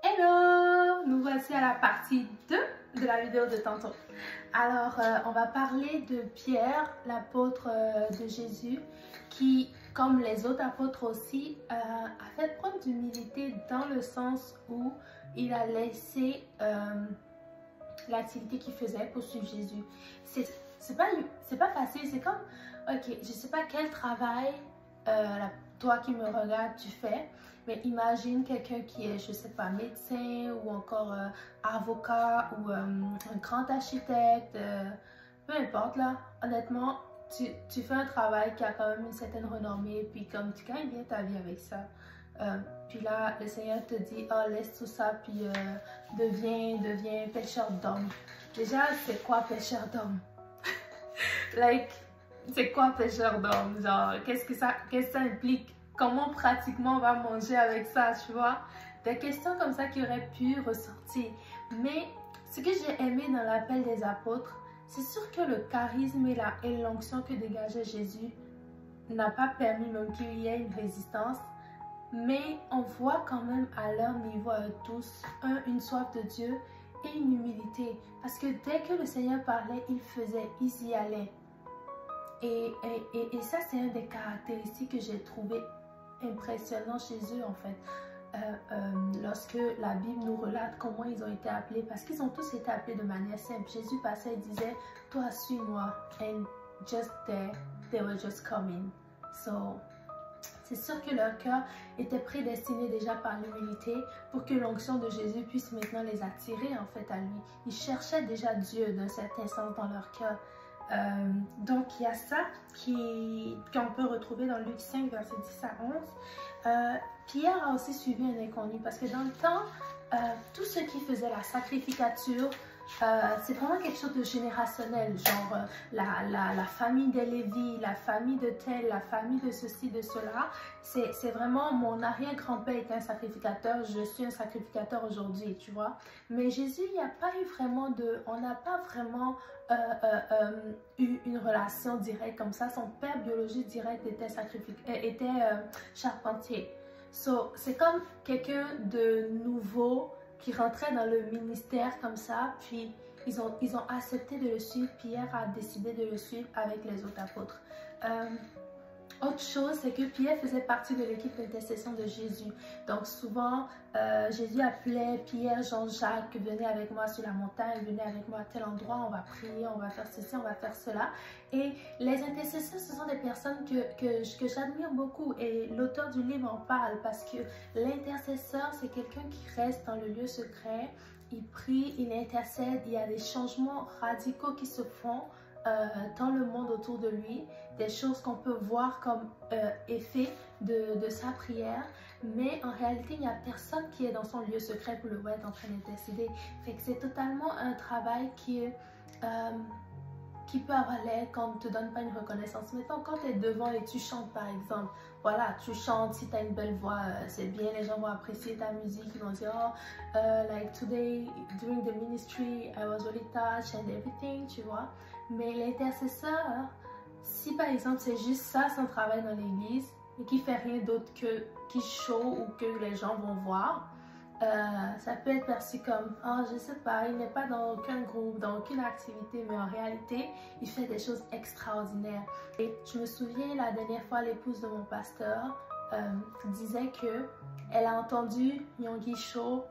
Hello! Nous voici à la partie 2 de la vidéo de tantôt. Alors, on va parler de Pierre, l'apôtre de Jésus, qui, comme les autres apôtres aussi, a fait preuve d'humilité dans le sens où il a laissé l'activité qu'il faisait pour suivre Jésus. C'est pas facile, c'est comme, ok, je sais pas quel travail toi qui me regardes tu fais, mais imagine quelqu'un qui est, je sais pas, médecin ou encore avocat ou un grand architecte, peu importe là, honnêtement, tu fais un travail qui a quand même une certaine renommée, puis comme tu gagnes bien ta vie avec ça. Puis là, le Seigneur te dit, oh, laisse tout ça, puis deviens pêcheur d'hommes. Déjà, c'est quoi pêcheur d'hommes? Like, c'est quoi pêcheur d'hommes? Genre, qu'est-ce que ça implique? Comment pratiquement on va manger avec ça, tu vois? Des questions comme ça qui auraient pu ressortir. Mais ce que j'ai aimé dans l'appel des apôtres, c'est sûr que le charisme et l'onction que dégageait Jésus n'a pas permis même qu'il y ait une résistance. Mais on voit quand même à leur niveau à eux tous, une soif de Dieu et une humilité. Parce que dès que le Seigneur parlait, ils y allaient. Et ça, c'est une des caractéristiques que j'ai trouvé impressionnant chez eux en fait. Lorsque la Bible nous relate comment ils ont été appelés, parce qu'ils ont tous été appelés de manière simple. Jésus passait et disait, toi suis-moi, and just there, they were just coming. So, c'est sûr que leur cœur était prédestiné déjà par l'humilité pour que l'onction de Jésus puisse maintenant les attirer en fait à lui. Ils cherchaient déjà Dieu d'un certain sens dans leur cœur. Donc il y a ça qu'on peut retrouver dans Luc 5 verset 10 à 11. Pierre a aussi suivi un inconnu parce que dans le temps, tous ceux qui faisaient la sacrificature, c'est vraiment quelque chose de générationnel, genre la famille des Lévi, la famille de tel, la famille de ceci, de cela. C'est vraiment mon arrière-grand-père était un sacrificateur, je suis un sacrificateur aujourd'hui, tu vois. Mais Jésus, il n'y a pas eu vraiment on n'a pas vraiment eu une relation directe comme ça. Son père biologique direct était charpentier. So, c'est comme quelqu'un de nouveau qui rentrait dans le ministère comme ça, puis ils ont accepté de le suivre. Pierre a décidé de le suivre avec les autres apôtres. Autre chose, c'est que Pierre faisait partie de l'équipe d'intercession de Jésus. Donc souvent, Jésus appelait Pierre, Jean-Jacques, venez avec moi sur la montagne, venez avec moi à tel endroit, on va prier, on va faire ceci, on va faire cela. Et les intercesseurs, ce sont des personnes que j'admire beaucoup. Et l'auteur du livre en parle parce que l'intercesseur, c'est quelqu'un qui reste dans le lieu secret, il prie, il intercède, il y a des changements radicaux qui se font dans le monde autour de lui, des choses qu'on peut voir comme effet de sa prière, mais en réalité il n'y a personne qui est dans son lieu secret pour le voir en train d'intercéder. Fait que c'est totalement un travail qui peut avoir l'air quand on ne te donne pas une reconnaissance. Mettons quand tu es devant et tu chantes par exemple, voilà, tu chantes, si tu as une belle voix, c'est bien, les gens vont apprécier ta musique, ils vont dire oh, like today during the ministry I was really touched and everything, tu vois. Mais l'intercesseur, si par exemple c'est juste ça son travail dans l'église et qui fait rien d'autre que qui show ou que les gens vont voir, ça peut être perçu comme oh je sais pas, il n'est pas dans aucun groupe, dans aucune activité, mais en réalité il fait des choses extraordinaires. Et je me souviens la dernière fois, l'épouse de mon pasteur disait que elle a entendu Yonggi Cho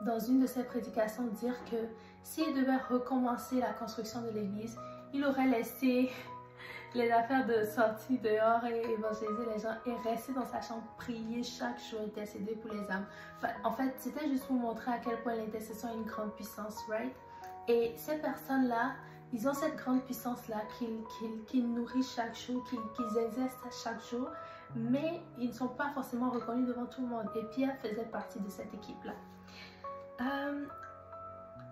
dans une de ses prédications dire que s'il devait recommencer la construction de l'église, il aurait laissé les affaires de sortie dehors et évangéliser les gens et rester dans sa chambre, prier chaque jour, intercéder pour les âmes. En fait, c'était juste pour montrer à quel point l'intercession a une grande puissance, right? Et ces personnes-là, ils ont cette grande puissance-là qu'ils nourrissent chaque jour, qu'ils exercent chaque jour, mais ils ne sont pas forcément reconnus devant tout le monde. Et Pierre faisait partie de cette équipe-là.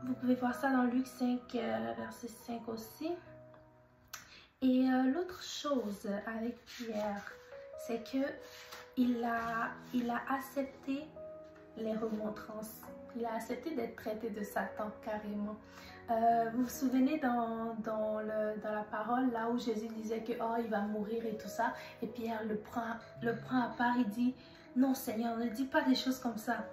Vous pouvez voir ça dans Luc 5, verset 5 aussi. Et l'autre chose avec Pierre, c'est que il a accepté les remontrances. Il a accepté d'être traité de Satan carrément. Vous vous souvenez dans la parole, là où Jésus disait que oh, il va mourir et tout ça, et Pierre le prend à part, il dit non Seigneur, ne dis pas des choses comme ça.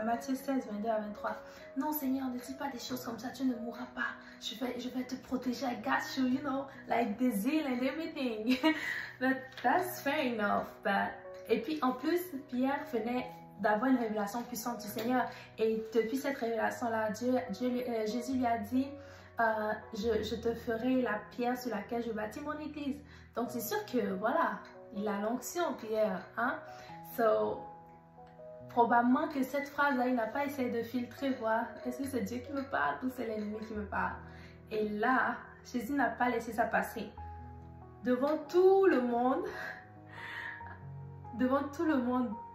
Matthieu 16, 22 à 23. Non, Seigneur, ne dis pas des choses comme ça, tu ne mourras pas. Je vais te protéger, I got you, you know, like the zeal and everything. But that's fair enough. But... Et puis en plus, Pierre venait d'avoir une révélation puissante du Seigneur. Et depuis cette révélation-là, Jésus lui a dit, je te ferai la pierre sur laquelle je bâtis mon église. Donc c'est sûr que voilà, il a l'onction, Pierre. Hein? So, probablement que cette phrase-là, il n'a pas essayé de filtrer, voir est-ce que c'est Dieu qui me parle ou c'est l'ennemi qui me parle. Et là, Jésus n'a pas laissé ça passer. Devant tout le monde,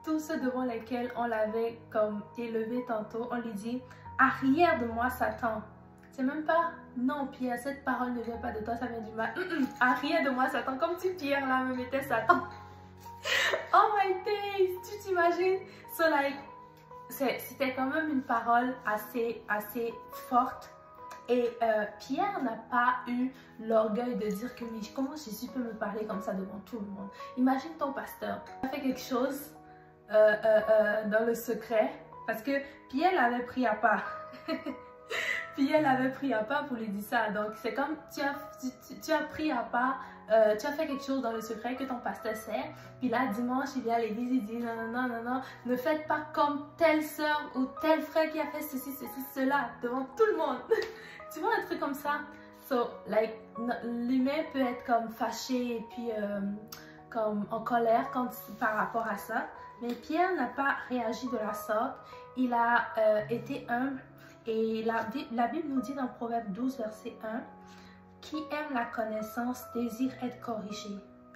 tous ceux devant lesquels on l'avait comme élevé tantôt, on lui dit, arrière de moi Satan. C'est même pas, non Pierre, cette parole ne vient pas de toi, ça vient du mal. Arrière de moi Satan, comme si Pierre là me mettait Satan. Oh my days, tu t'imagines? So like, c'était quand même une parole assez forte. Et Pierre n'a pas eu l'orgueil de dire que mais comment Jésus peut me parler comme ça devant tout le monde. Imagine ton pasteur a fait quelque chose dans le secret parce que Pierre l'avait pris à part. Pierre l'avait pris à part pour lui dire ça. Donc c'est comme tu as pris à part, tu as fait quelque chose dans le secret que ton pasteur sait. Puis là dimanche il vient à l'église, il dit non, ne faites pas comme telle soeur ou tel frère qui a fait ceci, cela devant tout le monde. Tu vois un truc comme ça. So like l'humain peut être comme fâché et puis comme en colère par rapport à ça. Mais Pierre n'a pas réagi de la sorte. Il a été humble. Et la Bible nous dit dans Proverbe 12, verset 1, « Qui aime la connaissance désire être corrigé.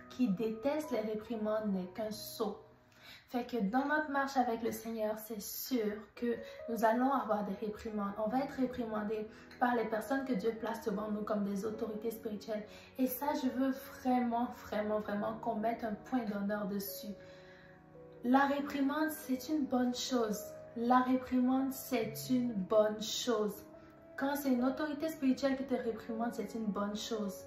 Qui déteste les réprimandes n'est qu'un sot. » Fait que dans notre marche avec le Seigneur, c'est sûr que nous allons avoir des réprimandes. On va être réprimandé par les personnes que Dieu place devant nous comme des autorités spirituelles. Et ça, je veux vraiment qu'on mette un point d'honneur dessus. La réprimande, c'est une bonne chose. La réprimande, c'est une bonne chose. Quand c'est une autorité spirituelle qui te réprimande, c'est une bonne chose.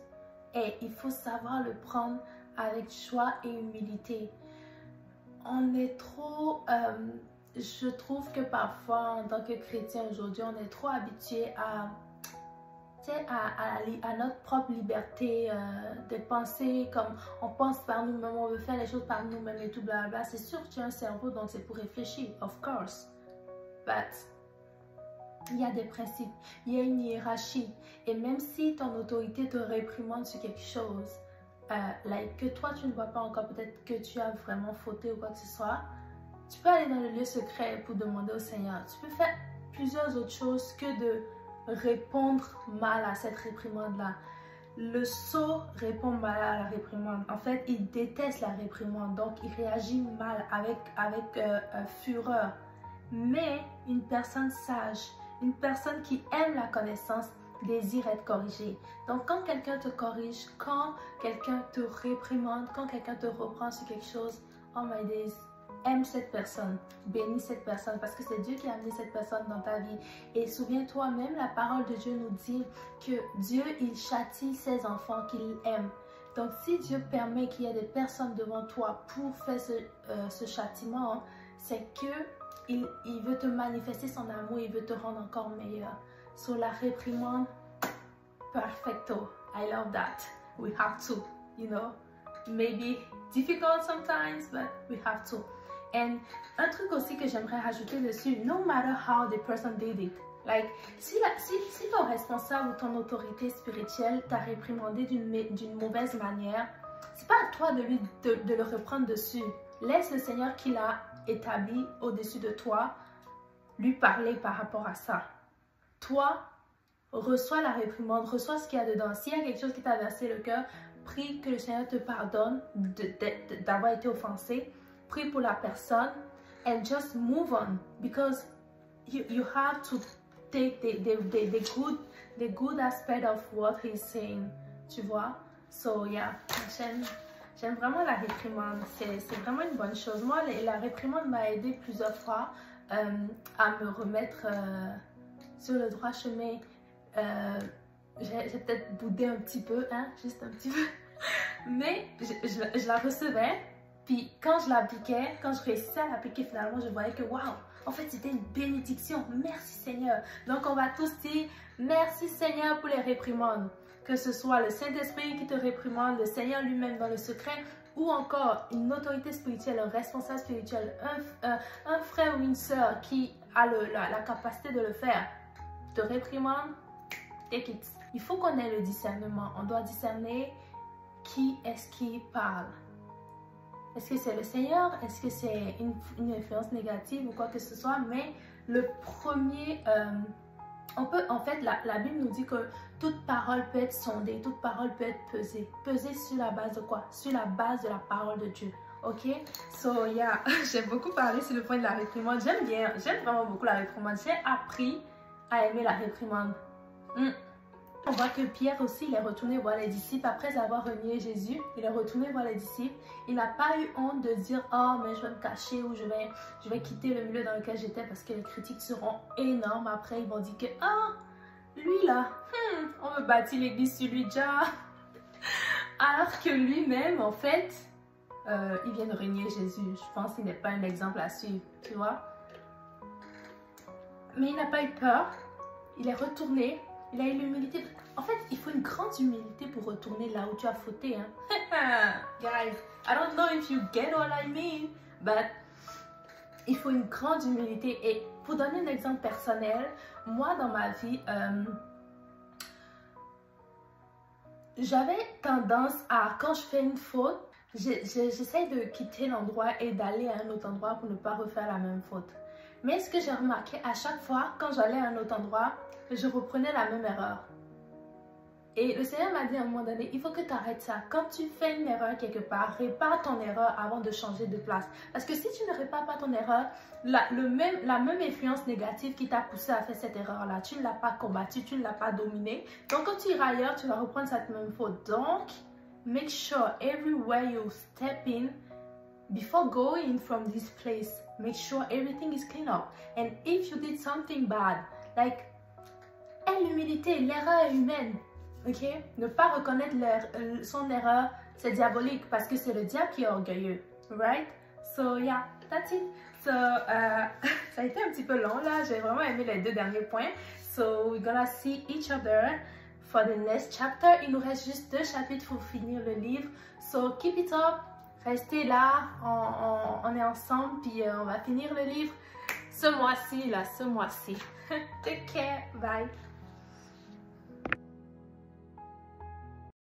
Et il faut savoir le prendre avec joie et humilité. On est trop... je trouve que parfois, en tant que chrétien aujourd'hui, on est trop habitué à notre propre liberté de penser comme on pense par nous-mêmes, on veut faire les choses par nous-mêmes et tout blablabla. C'est sûr que tu as un cerveau, donc c'est pour réfléchir, of course. But il y a des principes, il y a une hiérarchie. Et même si ton autorité te réprimande sur quelque chose, like, que toi tu ne vois pas encore, peut-être que tu as vraiment fauté ou quoi que ce soit, tu peux aller dans le lieu secret pour demander au Seigneur. Tu peux faire plusieurs autres choses que de répondre mal à cette réprimande-là. Le sot répond mal à la réprimande. En fait, il déteste la réprimande, donc il réagit mal avec fureur. Mais une personne sage, une personne qui aime la connaissance, désire être corrigée. Donc quand quelqu'un te corrige, quand quelqu'un te réprimande, quand quelqu'un te reprend sur quelque chose, oh my days, aime cette personne, bénis cette personne parce que c'est Dieu qui a amené cette personne dans ta vie. Et souviens-toi, même la parole de Dieu nous dit que Dieu, il châtie ses enfants qu'il aime. Donc si Dieu permet qu'il y ait des personnes devant toi pour faire ce châtiment, c'est que il veut te manifester son amour, il veut te rendre encore meilleur. So la réprimande, perfecto. I love that. We have to, you know. Maybe difficult sometimes, but we have to. And un truc aussi que j'aimerais rajouter dessus, no matter how the person did it. Like, si ton responsable ou ton autorité spirituelle t'a réprimandé d'une mauvaise manière, c'est pas à toi de le reprendre dessus. Laisse le Seigneur qui l'a établi au-dessus de toi lui parler par rapport à ça. Toi, reçois la réprimande, reçois ce qu'il y a dedans. S'il y a quelque chose qui t'a versé le cœur, prie que le Seigneur te pardonne d'avoir été offensé. Prie pour la personne and just move on because you have to take the good aspect of what he's saying. Tu vois? So yeah, j'aime vraiment la réprimande. C'est vraiment une bonne chose. Moi, la réprimande m'a aidé plusieurs fois à me remettre sur le droit chemin. J'ai peut-être boudé un petit peu, hein, juste un petit peu. Mais je la recevais. Puis quand je l'appliquais, quand je réussissais à l'appliquer, finalement, je voyais que waouh, En fait, c'était une bénédiction. Merci Seigneur. Donc, on va tous dire merci Seigneur pour les réprimandes. Que ce soit le Saint-Esprit qui te réprimande, le Seigneur lui-même dans le secret, ou encore une autorité spirituelle, un responsable spirituel, un frère ou une sœur qui a la capacité de le faire, te réprimande, take it. Il faut qu'on ait le discernement. On doit discerner qui est-ce qui parle. Est-ce que c'est le Seigneur? Est-ce que c'est une influence négative ou quoi que ce soit? Mais le premier, en fait, la Bible nous dit que toute parole peut être sondée, toute parole peut être pesée. Pesée sur la base de quoi? Sur la base de la parole de Dieu. Ok? So, yeah, j'ai beaucoup parlé sur le point de la réprimande. J'aime vraiment beaucoup la réprimande. J'ai appris à aimer la réprimande. On voit que Pierre aussi, il est retourné voir les disciples après avoir renié Jésus. Il est retourné voir les disciples. Il n'a pas eu honte de dire « Oh, mais je vais me cacher ou je vais quitter le milieu dans lequel j'étais parce que les critiques seront énormes. » Après, ils vont dire que « Ah, lui là, on me bâtit l'église sur lui déjà. » Alors que lui-même, en fait, il vient de renier Jésus. Je pense qu'il n'est pas un exemple à suivre, tu vois. Mais il n'a pas eu peur. Il est retourné. Il a eu l'humilité. En fait, il faut une grande humilité pour retourner là où tu as fauté. Hein? Guys, I don't know if you get what I mean, but il faut une grande humilité. Et pour donner un exemple personnel, moi dans ma vie, j'avais tendance à, quand je fais une faute, j'essaie de quitter l'endroit et d'aller à un autre endroit pour ne pas refaire la même faute. Mais ce que j'ai remarqué, à chaque fois, quand j'allais à un autre endroit, je reprenais la même erreur. Et le Seigneur m'a dit à un moment donné, il faut que tu arrêtes ça. Quand tu fais une erreur quelque part, répare ton erreur avant de changer de place. Parce que si tu ne répares pas ton erreur, la même influence négative qui t'a poussé à faire cette erreur-là, tu ne l'as pas combattue, tu ne l'as pas dominée. Donc quand tu iras ailleurs, tu vas reprendre cette même faute. Donc, make sure everywhere you step in, before going from this place, make sure everything is clean up. And if you did something bad, like, aie l'humilité, l'erreur est humaine. Ok? Ne pas reconnaître son erreur, c'est diabolique parce que c'est le diable qui est orgueilleux. Right? So, yeah, that's it. So, ça a été un petit peu long là. J'ai vraiment aimé les 2 derniers points. So, we're gonna see each other for the next chapter. Il nous reste juste 2 chapitres pour finir le livre. So, keep it up. Restez là. On est ensemble. Puis, on va finir le livre ce mois-ci, là, ce mois-ci. Take care. Bye.